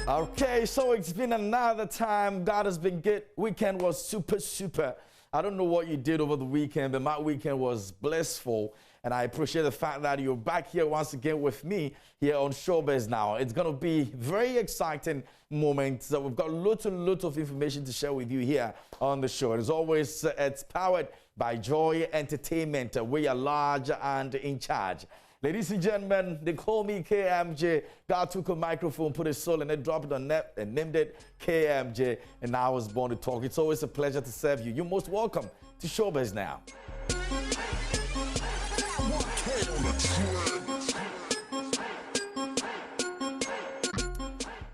Okay, so it's been another time. God has been good. Weekend was super. I don't know what you did over the weekend, but my weekend was blissful. And I appreciate the fact that you're back here once again with me here on Showbiz Now. It's going to be very exciting moments. So we've got lots of information to share with you here on the show. As always, it's powered by Joy Entertainment. We are large and in charge. Ladies and gentlemen, they call me KMJ. God took a microphone, put his soul in it, dropped it on net, and named it KMJ. And now I was born to talk. It's always a pleasure to serve you. You're most welcome to Showbiz Now.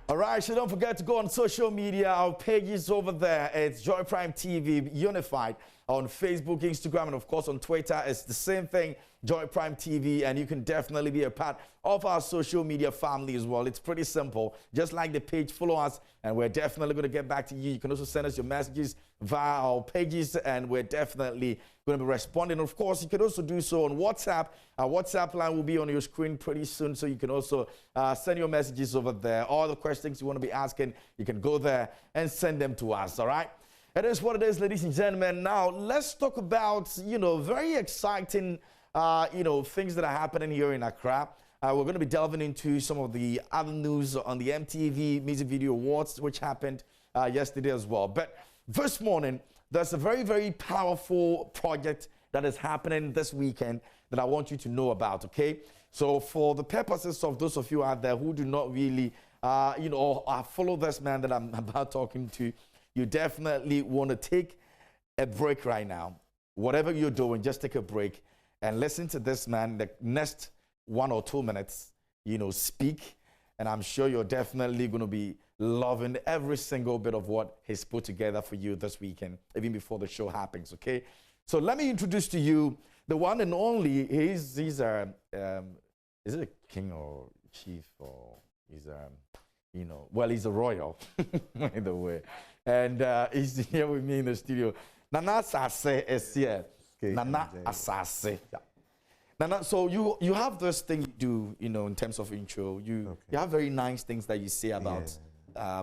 All right, so don't forget to go on social media. Our page is over there. It's Joy Prime TV Unified on Facebook, Instagram, and of course on Twitter. It's the same thing, Joy Prime TV, and you can definitely be a part of our social media family as well. It's pretty simple. Just like the page, follow us, and we're definitely going to get back to you. You can also send us your messages via our pages, and we're definitely going to be responding. Of course, you can also do so on WhatsApp. Our WhatsApp line will be on your screen pretty soon, so you can also send your messages over there. All the questions you want to be asking, you can go there and send them to us, all right? It is what it is, ladies and gentlemen. Now, let's talk about, very exciting, things that are happening here in Accra. We're going to be delving into some of the other news on the MTV Music Video Awards, which happened yesterday as well. But this morning, there's a very powerful project that is happening this weekend that I want you to know about, okay? So for the purposes of those of you out there who do not really, follow this man that I'm about talking to, you definitely want to take a break right now. Whatever you're doing, just take a break and listen to this man the next 1 or 2 minutes, speak. And I'm sure you're definitely going to be loving every single bit of what he's put together for you this weekend, even before the show happens, okay? So let me introduce to you the one and only. He's is it a king or chief or he's he's a royal, by the way. And he's here with me in the studio. Nana Asaase is here. Okay, Nana Asaase. Yeah. Nana, so you have this thing you do, in terms of intro. You have very nice things that you say about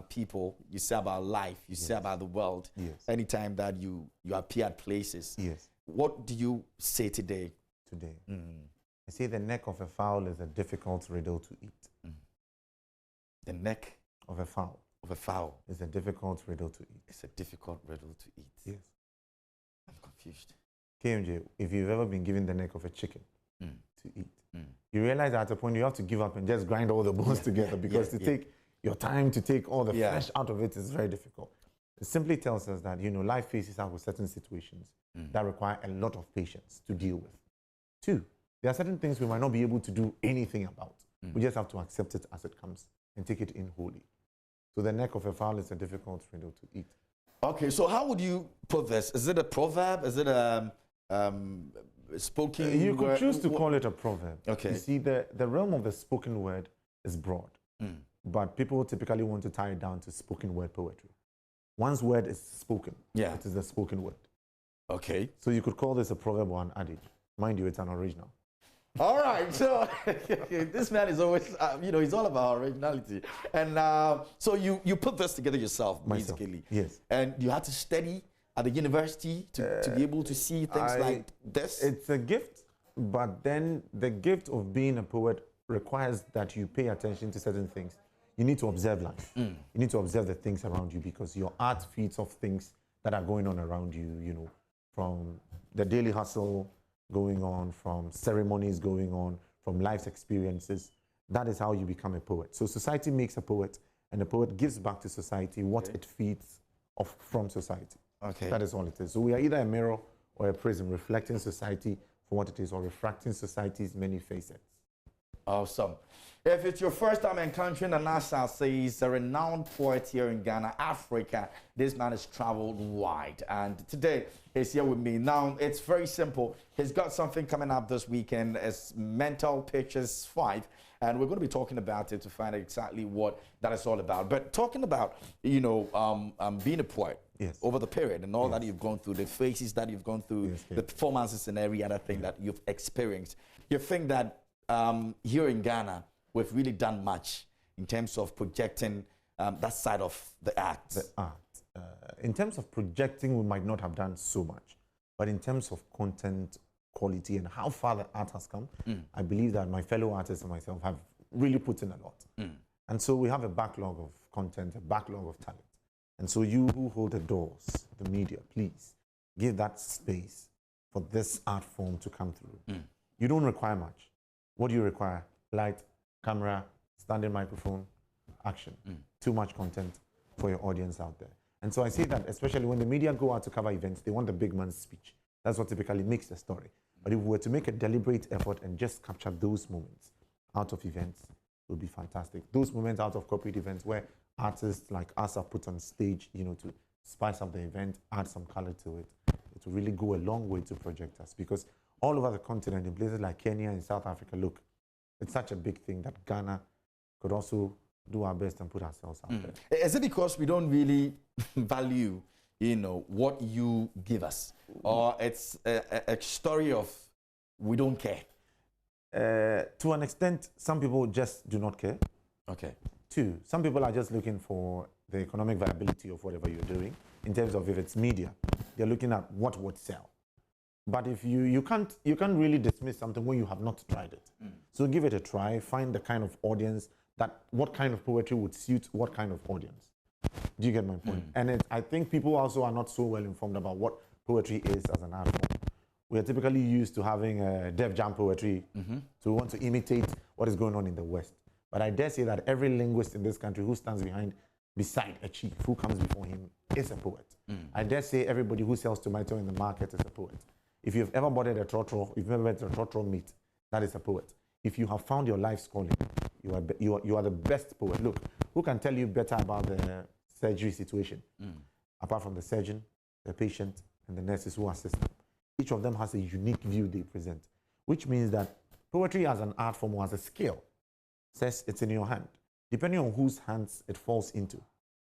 people. You say about life. You say about the world. Yes. Anytime that you appear at places. Yes. What do you say today? Today, I say the neck of a fowl is a difficult riddle to eat. The neck of a fowl. Of a fowl. It's a difficult riddle to eat. It's a difficult riddle to eat. Yes. I'm confused. KMJ, if you've ever been given the neck of a chicken to eat, you realize at a point you have to give up and just grind all the bones together because take your time to take all the flesh out of it is very difficult. It simply tells us that, life faces us with certain situations that require a lot of patience to deal with. 2, there are certain things we might not be able to do anything about. We just have to accept it as it comes and take it in wholly. So the neck of a fowl is a difficult riddle to eat. Okay, so how would you put this? Is it a proverb? Is it a spoken You could choose to call it a proverb. Okay. You see, the realm of the spoken word is broad, but people typically want to tie it down to spoken word poetry. One's word is spoken. Yeah. It is the spoken word. Okay. So you could call this a proverb or an adage. Mind you, it's an original. All right, so this man is always, he's all about originality. And so you put this together yourself, basically. Yes. And you had to study at the university to be able to see things like this? It's a gift, but then the gift of being a poet requires that you pay attention to certain things. You need to observe life. You need to observe the things around you because your art feeds off things that are going on around you, from the daily hustle going on, from ceremonies going on, from life's experiences. That is how you become a poet. So society makes a poet, and the poet gives back to society what it feeds off from society. Okay. That is all it is. So we are either a mirror or a prism, reflecting society for what it is, or refracting society's many facets. Awesome. If it's your first time encountering Asaase, he's a renowned poet here in Ghana, Africa. This man has traveled wide, and today he's here with me. Now, it's very simple. He's got something coming up this weekend. It's Mental Pictures 5, and we're going to be talking about it to find out exactly what that is all about. But talking about, being a poet over the period and all that you've gone through, the phases that you've gone through, the performances and every other thing that you've experienced, you think that here in Ghana, we've really done much in terms of projecting that side of the act? The art. In terms of projecting, we might not have done so much. But in terms of content quality and how far the art has come, I believe that my fellow artists and myself have really put in a lot. And so we have a backlog of content, a backlog of talent. And so you who hold the doors, the media, please give that space for this art form to come through. You don't require much. What do you require? Light, camera, standing microphone, action. Too much content for your audience out there. And so I say that especially when the media go out to cover events, they want the big man's speech. That's what typically makes the story. But if we were to make a deliberate effort and just capture those moments out of events, it would be fantastic. Those moments out of corporate events where artists like us are put on stage, you know, to spice up the event, add some color to it. It will really go a long way to project us, because all over the continent, in places like Kenya and South Africa, look, it's such a big thing that Ghana could also do our best and put ourselves out there. Is it because we don't really value, you know, what you give us, or it's a story of we don't care? To an extent, some people just do not care. Okay. Two, some people are just looking for the economic viability of whatever you're doing. In terms of if it's media, they're looking at what would sell. But if you can't really dismiss something when you have not tried it. So give it a try. Find the kind of audience what kind of poetry would suit what kind of audience. Do you get my point? And I think people also are not so well informed about what poetry is as an art form. We are typically used to having Def Jam poetry to want to imitate what is going on in the West. But I dare say that every linguist in this country who stands beside a chief who comes before him is a poet. I dare say everybody who sells tomato in the market is a poet. If you've ever bought a trotro, if you've ever bought a trotro meat, that is a poet. If you have found your life's calling, you are the best poet. Look, who can tell you better about the surgery situation? Apart from the surgeon, the patient, and the nurses who assist them. Each of them has a unique view they present, which means that poetry as an art form or as a skill says it's in your hand. Depending on whose hands it falls into,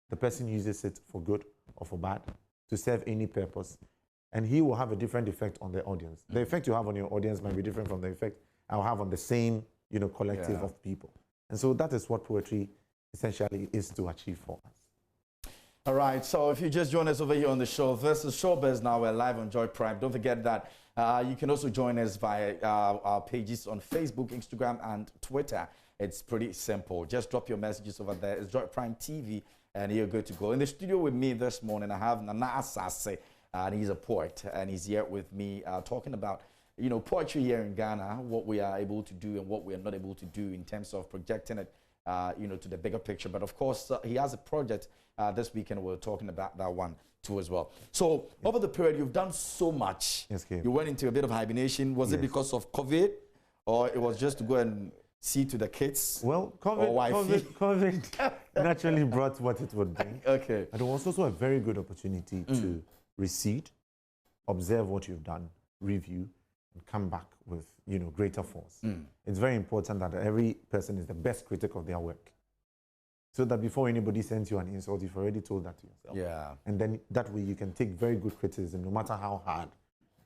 the person uses it for good or for bad, to serve any purpose, and he will have a different effect on the audience. The effect you have on your audience might be different from the effect I'll have on the same, you know, collective of people. And so that is what poetry essentially is to achieve for us. All right, so if you just join us over here on the show, this is Showbiz Now. We're live on Joy Prime. Don't forget that you can also join us via our pages on Facebook, Instagram, and Twitter. It's pretty simple. Just drop your messages over there. It's Joy Prime TV, and you're good to go. In the studio with me this morning, I have Asaase, and he's a poet, and he's here with me talking about, you know, poetry here in Ghana, what we are able to do and what we are not able to do in terms of projecting it, you know, to the bigger picture. But of course, he has a project this weekend. We're talking about that one too as well. So over the period, you've done so much. Yes, Kim. You went into a bit of hibernation. Was it because of COVID, or it was just to go and see to the kids? Well, COVID naturally brought what it would bring. Okay. And it was also a very good opportunity to recede, observe what you've done, review, and come back with, you know, greater force. It's very important that every person is the best critic of their work. So that before anybody sends you an insult, you've already told that to yourself. Yeah. And then that way you can take very good criticism, no matter how hard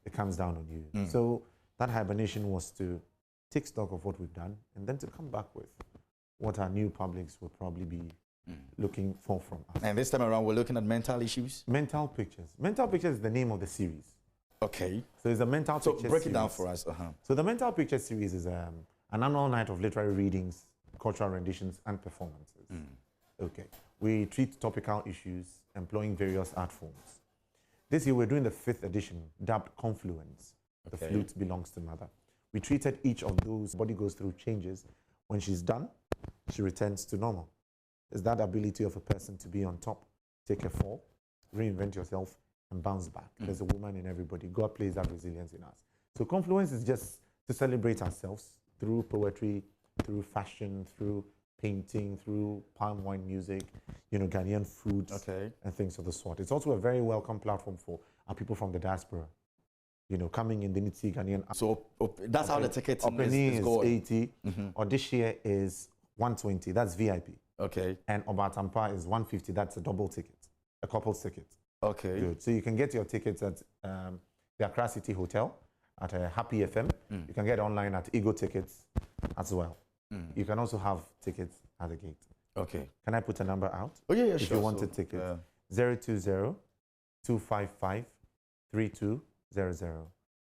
it comes down on you. So that hibernation was to take stock of what we've done and then to come back with what our new publics will probably be looking for from us. And this time around, we're looking at mental issues? Mental Pictures. Mental Pictures is the name of the series. Okay. So it's a Mental Pictures So break it series. down for us. So the Mental Pictures series is an annual night of literary readings, cultural renditions, and performances. Okay. We treat topical issues employing various art forms. This year we're doing the 5th edition, dubbed Confluence. The flute belongs to mother. We treated each of those. Body goes through changes. When she's done, she returns to normal. It's that ability of a person to be on top, take a fall, reinvent yourself, and bounce back. There's a woman in everybody. God plays that resilience in us. So Confluence is just to celebrate ourselves through poetry, through fashion, through painting, through palm wine music, you know, Ghanaian foods, and things of the sort. It's also a very welcome platform for our people from the diaspora, you know, coming in. They need to see Ghanaian. So that's how the ticket opening is going. 80, or this year is 120. That's VIP. Okay. And Obatampa is 150. That's a double ticket, a couple's ticket. Okay. Good. So you can get your tickets at the Accra City Hotel at Happy FM. You can get online at Ego Tickets as well. You can also have tickets at the gate. Okay. Can I put a number out? Oh, yeah, If sure. you want to take it. 020-255-3200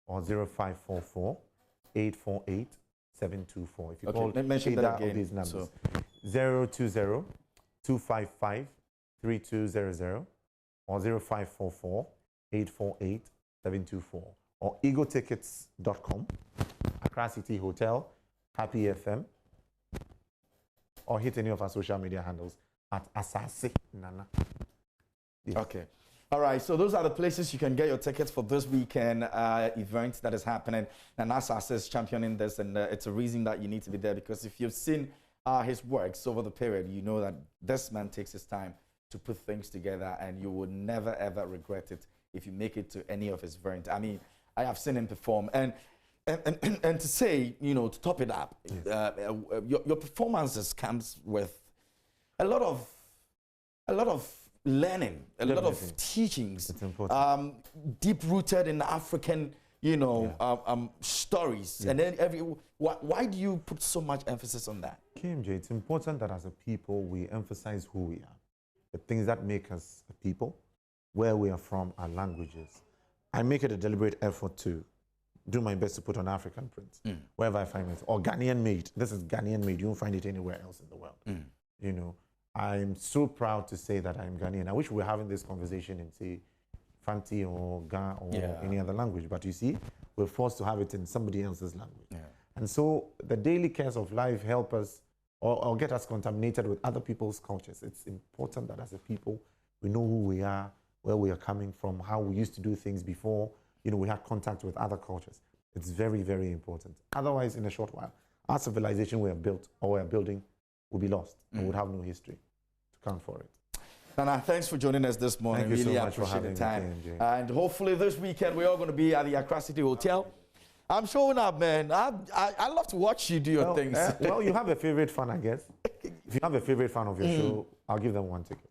or 0544-848-724. If you call mention that either again. of these numbers. 020-255-3200 or 0544-848-724 or egotickets.com, Accra City Hotel, Happy FM, or hit any of our social media handles at Asaase Nana. Yes. Okay. All right, so those are the places you can get your tickets for this weekend event that is happening. And Asaase is championing this, and it's a reason that you need to be there, because if you've seen his works over the period, you know that this man takes his time to put things together, and you will never, ever regret it if you make it to any of his events. I mean, I have seen him perform, and to say, you know, to top it up, yes. Your performances comes with a lot of learning, a lot of teachings. It's important. Deep rooted in African, you know, stories. Yeah. And then why do you put so much emphasis on that? KMJ, it's important that as a people we emphasize who we are, the things that make us a people, where we are from, our languages. I make it a deliberate effort to do my best to put on African prints wherever I find it, or Ghanaian made. This is Ghanaian made. You won't find it anywhere else in the world. You know, I'm so proud to say that I'm Ghanaian. I wish we were having this conversation in, say, Fanti or Ga or any other language, but you see, we're forced to have it in somebody else's language. And so the daily cares of life help us or get us contaminated with other people's cultures. It's important that as a people, we know who we are, where we are coming from, how we used to do things before, you know, we had contact with other cultures. It's very, very important. Otherwise, in a short while, our civilization we have built or we are building will be lost and would have no history to count for it. Nana, thanks for joining us this morning. Thank you really so much appreciate for the time. me, and hopefully this weekend we're all going to be at the Accra City Hotel. I'm showing up, man. I love to watch you do your things. Well, you have a favorite fan, I guess. If you have a favorite fan of your show, I'll give them one ticket.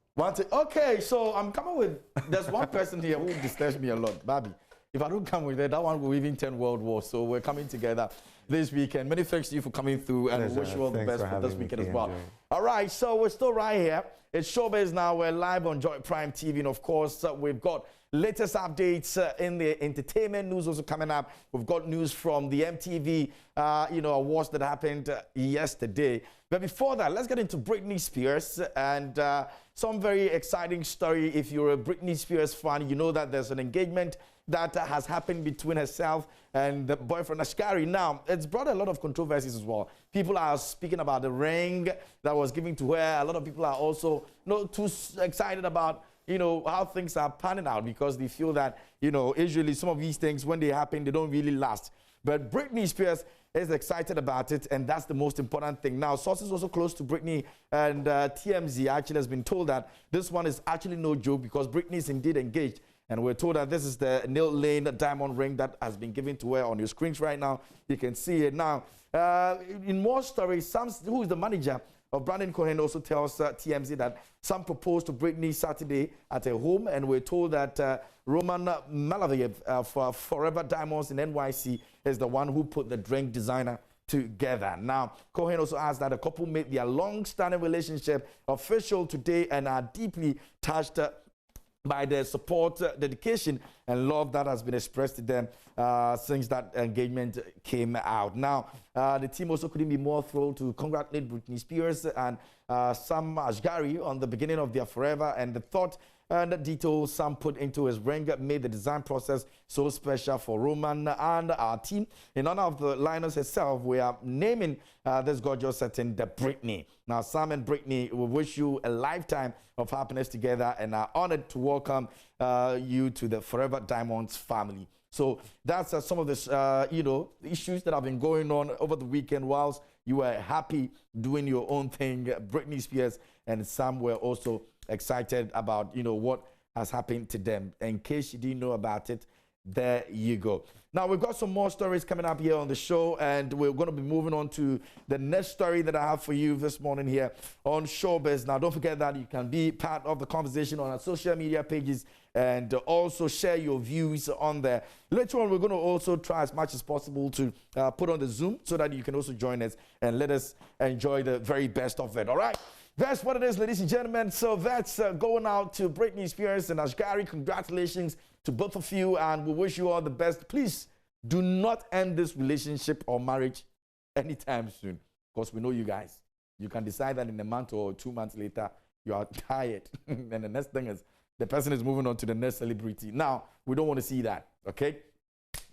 Okay, so I'm coming with, there's one person here who disturbs me a lot, Bobby. If I don't come with that one will even turn world war. So we're coming together this weekend. Many thanks to you for coming through, and wish you all the best for this weekend as well. All right, so we're still right here. It's Showbiz Now. We're live on Joy Prime TV, and of course, we've got latest updates in the entertainment news also coming up. We've got news from the MTV, awards that happened yesterday. But before that, let's get into Britney Spears and some very exciting story. If you're a Britney Spears fan, you know that there's an engagement that has happened between herself and the boyfriend Ashkari. Now, it's brought a lot of controversies as well. People are speaking about the ring that was given to her. A lot of people are also not too excited about, you know, how things are panning out, because they feel that, you know, usually some of these things, when they happen, they don't really last. But Britney Spears is excited about it, and that's the most important thing. Now, sources also close to Britney and TMZ actually has been told that this one is actually no joke, because Britney is indeed engaged. And we're told that this is the Neil Lane diamond ring that has been given to her on your screens right now. You can see it now. In more stories, Sam, who is the manager of Brandon Cohen, also tells TMZ that Sam proposed to Britney Saturday at her home, and we're told that Roman Malaveyev for Forever Diamonds in NYC is the one who put the drink designer together. Now, Cohen also adds that the couple made their long-standing relationship official today and are deeply touched by the support, dedication, and love that has been expressed to them since that engagement came out. Now, the team also couldn't be more thrilled to congratulate Britney Spears and Sam Asghari on the beginning of their forever, and the thought and the details Sam put into his ring made the design process so special for Roman and our team. In honor of the lioness herself, we are naming this gorgeous setting the Britney. Now, Sam and Britney, we wish you a lifetime of happiness together and are honored to welcome you to the Forever Diamonds family. So that's some of the issues that have been going on over the weekend whilst you were happy doing your own thing. Britney Spears and Sam were also excited about, you know, what has happened to them. In case you didn't know about it, there you go. Now, we've got some more stories coming up here on the show, and we're going to be moving on to the next story that I have for you this morning here on Showbiz. Now, don't forget that you can be part of the conversation on our social media pages and also share your views on there. Later on, we're going to also try as much as possible to put on the Zoom so that you can also join us and let us enjoy the very best of it. All right? That's what it is, ladies and gentlemen. So that's going out to Britney Spears and Ashgari. Congratulations to both of you, and we wish you all the best. Please do not end this relationship or marriage anytime soon, because we know you guys. You can decide that in a month or 2 months later, you are tired. And the next thing is the person is moving on to the next celebrity. Now, we don't want to see that, okay?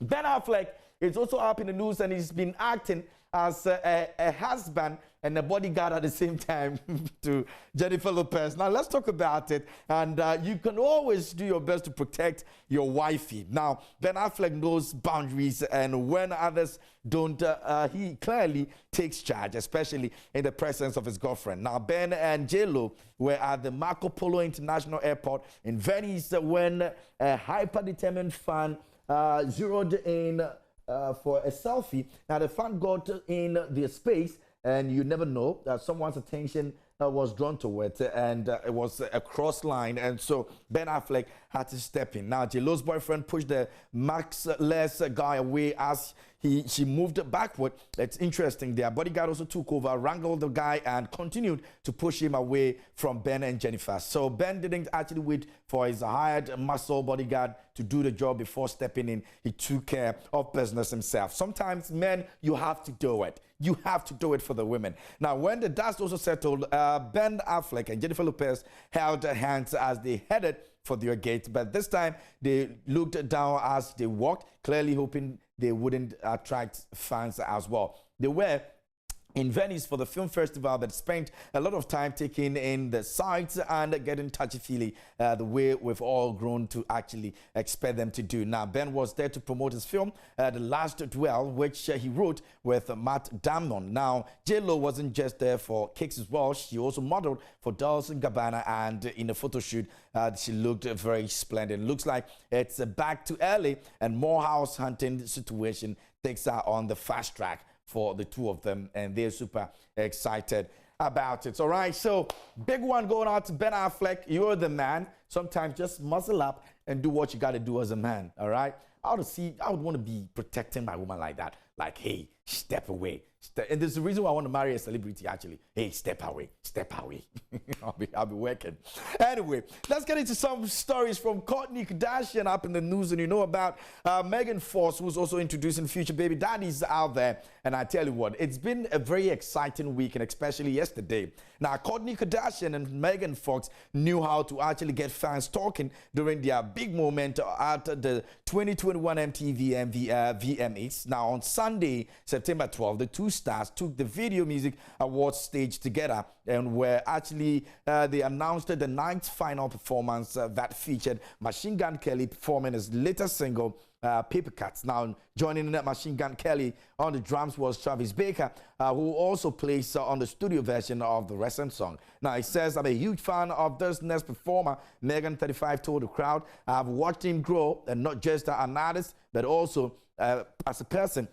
Ben Affleck is also up in the news, and he's been acting as a husband and a bodyguard at the same time to Jennifer Lopez. Now, let's talk about it. And you can always do your best to protect your wifey. Now, Ben Affleck knows boundaries, and when others don't, he clearly takes charge, especially in the presence of his girlfriend. Now, Ben and J-Lo were at the Marco Polo International Airport in Venice when a hyper-determined fan zeroed in for a selfie. Now, the fan got in the space, and you never know, someone's attention was drawn to it, and it was a cross line, and so Ben Affleck had to step in. Now, J-Lo's boyfriend pushed the maskless guy away as she moved backward. It's interesting. Their bodyguard also took over, wrangled the guy, and continued to push him away from Ben and Jennifer. So Ben didn't actually wait for his hired muscle bodyguard to do the job before stepping in. He took care of business himself. Sometimes, men, you have to do it. You have to do it for the women. Now, when the dust also settled, Ben Affleck and Jennifer Lopez held hands as they headed for their gate. But this time, they looked down as they walked, clearly hoping they wouldn't attract fans as well. They were in Venice for the film festival, but spent a lot of time taking in the sights and getting touchy-feely the way we've all grown to actually expect them to do. Now, Ben was there to promote his film, The Last Duel, which he wrote with Matt Damon. Now, J-Lo wasn't just there for kicks as well. She also modeled for Dolce & Gabbana, and in a photo shoot, she looked very splendid. Looks like it's back to LA, and more house hunting situation takes her on the fast track for the two of them, and they're super excited about it. All right, so big one going out to Ben Affleck. You're the man. Sometimes just muscle up and do what you got to do as a man. All right, I would want to be protecting my woman like that. Like, hey, step away. And there's a reason why I want to marry a celebrity, actually. Hey, step away, step away. I'll be working. Anyway, let's get into some stories from Kourtney Kardashian up in the news. And you know about Megan Fox, who's also introducing future baby daddies out there. And I tell you what, it's been a very exciting week, and especially yesterday. Now, Kourtney Kardashian and Megan Fox knew how to actually get fans talking during their big moment at the 2021 MTV VMAs. Now, on Sunday, September 12th, the two stars took the Video Music Awards stage together, and were actually they announced the ninth final performance that featured Machine Gun Kelly performing his latest single, Paper Cuts. Now, joining Machine Gun Kelly on the drums was Travis Baker, who also plays on the studio version of the recent song. Now, he says, I'm a huge fan of this next performer. Megan, 35, told the crowd, I've watched him grow, and not just an artist, but also as a person.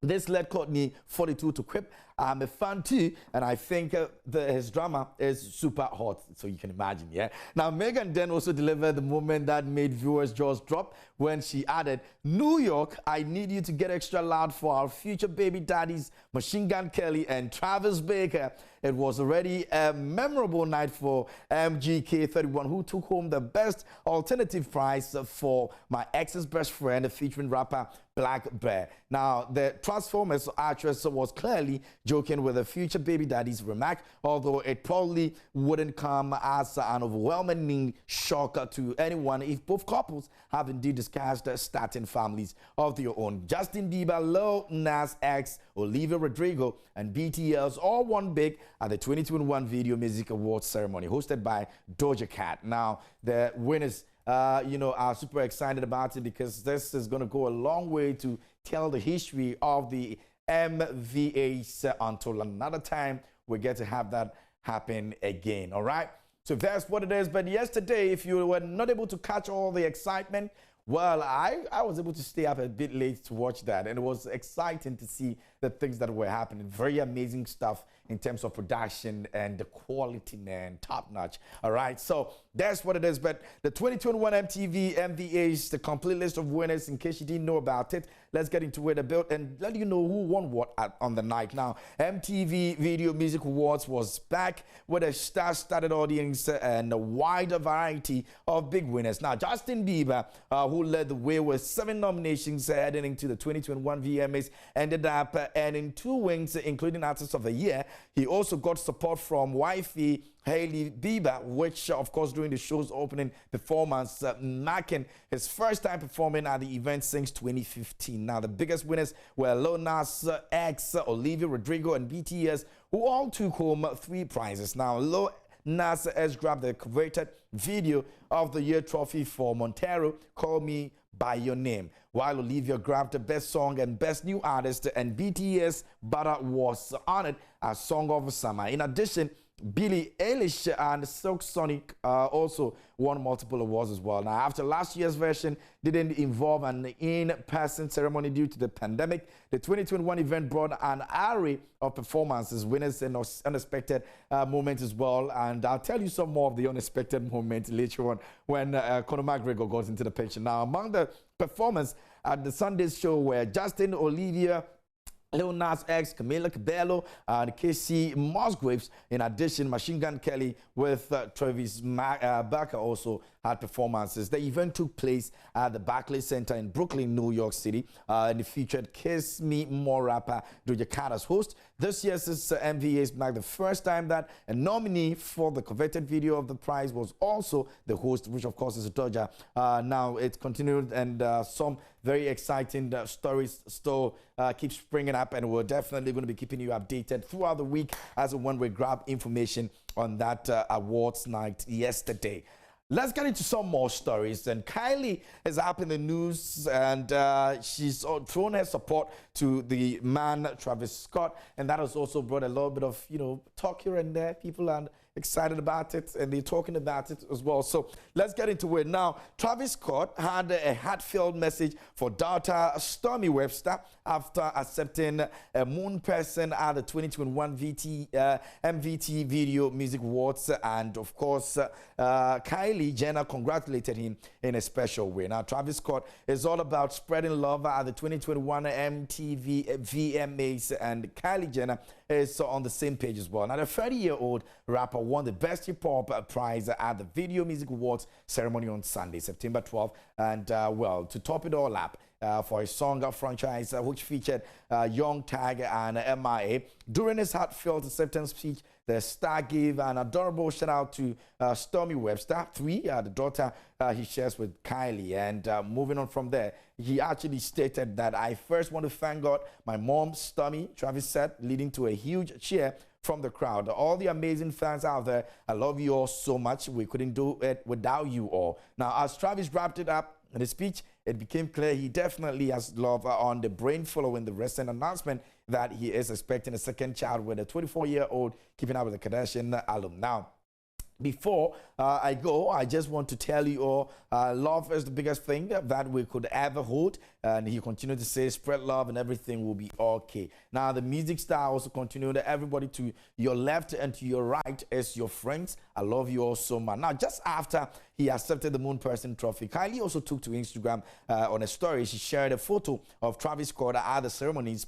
This led Kourtney, 42, to quip, I'm a fan too, and I think his drama is super hot, so you can imagine, yeah? Now, Megan then also delivered the moment that made viewers' jaws drop when she added, New York, I need you to get extra loud for our future baby daddies, Machine Gun Kelly and Travis Baker. It was already a memorable night for MGK31, who took home the Best Alternative Prize for My Ex's Best Friend, featuring rapper Black Bear. Now, the Transformers actress was clearly joking with the future baby daddy's remark, although it probably wouldn't come as an overwhelming shock to anyone if both couples have indeed discussed starting families of their own. Justin Bieber, Lil Nas X, Olivia Rodrigo, and BTS all won big at the 2021 Video Music Awards ceremony hosted by Doja Cat. Now, the winners are super excited about it, because this is going to go a long way to tell the history of the MVAs until another time we get to have that happen again. All right, so that's what it is. But yesterday, if you were not able to catch all the excitement, well, I was able to stay up a bit late to watch that, and it was exciting to see the things that were happening. Very amazing stuff in terms of production, and the quality, man, top notch. All right, so that's what it is. But the 2021 MTV MVAs, the complete list of winners, in case you didn't know about it, let's get into it a bit and let you know who won what on the night. Now, MTV Video Music Awards was back with a star-studded audience and a wider variety of big winners. Now, Justin Bieber, who led the way with 7 nominations heading into the 2021 VMAs, ended up earning 2 wins, including Artist of the Year. He also got support from wifey Hailey Bieber, which, of course, during the show's opening performance, marking his first time performing at the event since 2015. Now, the biggest winners were Lil Nas X, Olivia Rodrigo, and BTS, who all took home 3 prizes. Now, Lil Nas X grabbed the coveted Video of the Year trophy for Montero, Call Me By Your Name, while Olivia grabbed the Best Song and Best New Artist, and BTS Butter was honored as Song of the Summer. In addition, Billie Eilish and Silk Sonic also won multiple awards as well. Now, after last year's version didn't involve an in-person ceremony due to the pandemic, the 2021 event brought an array of performances, winners, and unexpected moments as well. And I'll tell you some more of the unexpected moments later on when Conor McGregor got into the picture. Now, among the performers at the Sunday's show were Justin, Olivia, Lil Nas X, Camila Cabello, and Casey Musgraves. In addition, Machine Gun Kelly with Travis Barker also had performances. The event took place at the Barclays Center in Brooklyn, New York City, and it featured Kiss Me More rapper Doja Cat as host. This year's MVAs marked the first time that a nominee for the coveted Video of the prize was also the host, which of course is Doja. Now it continued, and some very exciting stories still keep springing up, and we're definitely going to be keeping you updated throughout the week as and when we grab information on that awards night yesterday. Let's get into some more stories. And Kylie is up in the news, and she's thrown her support to the man Travis Scott, and that has also brought a little bit of talk here and there. People are excited about it, and they're talking about it as well. So let's get into it now. Travis Scott had a heartfelt message for daughter Stormy Webster after accepting a moon person at the 2021 MVT Video Music Awards, and of course Kylie Jenner congratulated him in a special way. Now, Travis Scott is all about spreading love at the 2021 MTV VMAs, and Kylie Jenner is on the same page as well. Now, the 30-year-old rapper won the Best Hip Hop prize at the Video Music Awards ceremony on Sunday, September 12th. And, well, to top it all up, for his song franchise, which featured Young Tag and MIA. During his heartfelt acceptance speech, the star gave an adorable shout out to Stormy Webster, the daughter he shares with Kylie. And moving on from there, he actually stated that I first want to thank God, my mom, Stormy, Travis said, leading to a huge cheer from the crowd. All the amazing fans out there, I love you all so much. We couldn't do it without you all. Now, as Travis wrapped it up in his speech, it became clear he definitely has love on the brain following the recent announcement that he is expecting a second child with a 24-year-old keeping up with the Kardashian alum. Now, before I go, I just want to tell you all, love is the biggest thing that we could ever hold. And he continued to say, spread love and everything will be okay. Now, the music star also continued, everybody to your left and to your right is your friends. I love you all so much. Now, just after he accepted the Moon Person Trophy, Kylie also took to Instagram on a story. She shared a photo of Travis Scott at the ceremony's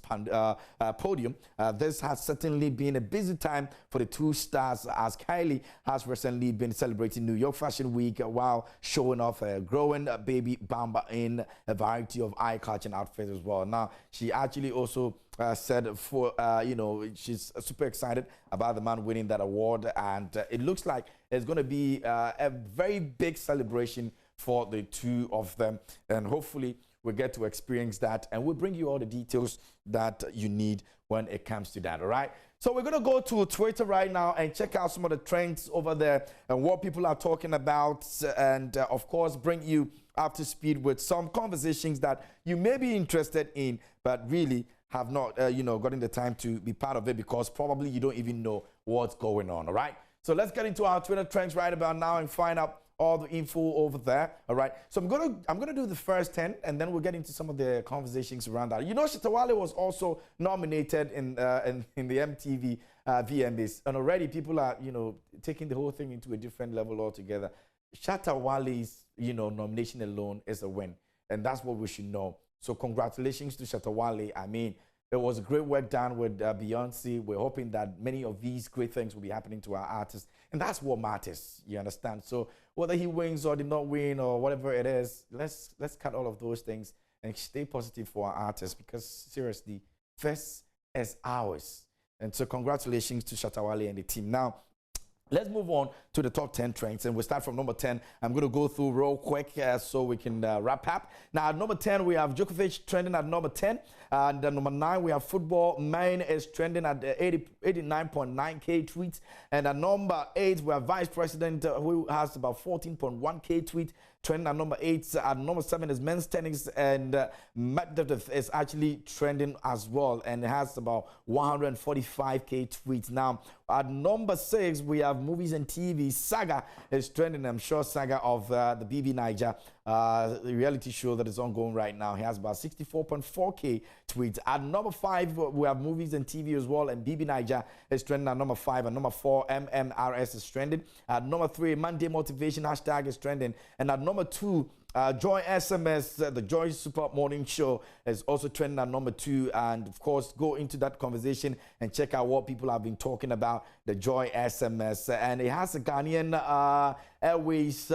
podium. This has certainly been a busy time for the two stars, as Kylie has recently been celebrating New York Fashion Week while showing off a growing baby bumper in a variety of eye-catching outfits as well. Now, she actually also said she's super excited about the man winning that award, and it looks like it's going to be a very big celebration for the two of them, and hopefully we get to experience that, and we'll bring you all the details that you need when it comes to that. All right, so we're going to go to Twitter right now and check out some of the trends over there and what people are talking about, and of course bring you up to speed with some conversations that you may be interested in but really have not gotten the time to be part of it because probably you don't even know what's going on. All right, so let's get into our Twitter trends right about now and find out all the info over there. All right, so I'm gonna do the first 10, and then we'll get into some of the conversations around that. Shatawale was also nominated in the MTV VMAs, and already people are taking the whole thing into a different level altogether. Shatawale's nomination alone is a win, and that's what we should know. So congratulations to Shatawale. I mean, it was great work done with Beyonce. We're hoping that many of these great things will be happening to our artists. And that's what matters, you understand? So whether he wins or did not win or whatever it is, let's cut all of those things and stay positive for our artists, because seriously, first is ours. And so congratulations to Shatawale and the team. Now, let's move on to the top 10 trends, and we'll start from number 10. I'm going to go through real quick so we can wrap up. Now, at number 10, we have Djokovic trending at number 10. And number 9, we have football. Mane is trending at 89.9K tweets. And at number 8, we have Vice President who has about 14.1K tweets. Trending at number 8. At number 7 is men's tennis, and Medvedev is actually trending as well, and it has about 145K tweets. Now, at number 6, we have movies and TV. Saga is trending. I'm sure Saga of the BB Niger the reality show that is ongoing right now. He has about 64.4K tweets. At number 5, we have movies and TV as well, and BB Niger is trending at number 5. At number 4, MMRS is trending. At number 3, Monday Motivation hashtag is trending. And at number 2, Joy SMS, the Joy Super Morning Show, is also trending at number 2. And of course, go into that conversation and check out what people have been talking about the Joy SMS. And it has a Ghanaian Airways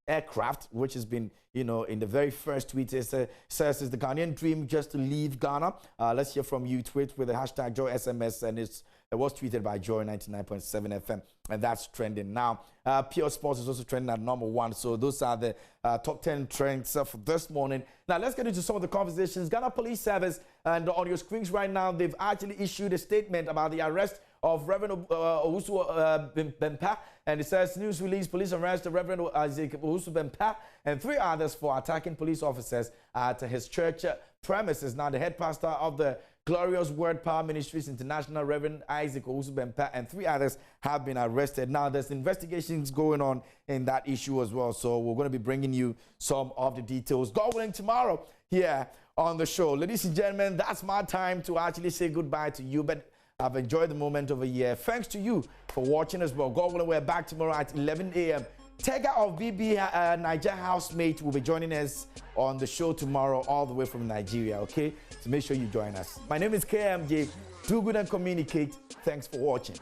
aircraft, which has been, you know, in the very first tweet, it says it's the Ghanaian dream just to leave Ghana. Let's hear from you. Tweet with the hashtag Joy SMS, and it was tweeted by Joy 99.7 FM, and that's trending. Now, Pure Sports is also trending at number 1. So those are the top 10 trends for this morning. Now, let's get into some of the conversations. Ghana Police Service, and on your screens right now, they've actually issued a statement about the arrest of Reverend Owusu Bempah, and it says, news release, police arrest Reverend Owusu Bempah and 3 others for attacking police officers at his church premises. Now, the head pastor of the Glorious Word Power Ministries International, Reverend Isaac Owusu Bempah, and 3 others have been arrested. Now, there's investigations going on in that issue as well, so we're going to be bringing you some of the details, God willing, tomorrow here on the show. Ladies and gentlemen, that's my time to actually say goodbye to you, but I've enjoyed the moment of a year. Thanks to you for watching as well. God willing, we're back tomorrow at 11 a.m. Tega of BB Niger housemate will be joining us on the show tomorrow, all the way from Nigeria, okay? So make sure you join us. My name is KMJ. Do good and communicate. Thanks for watching.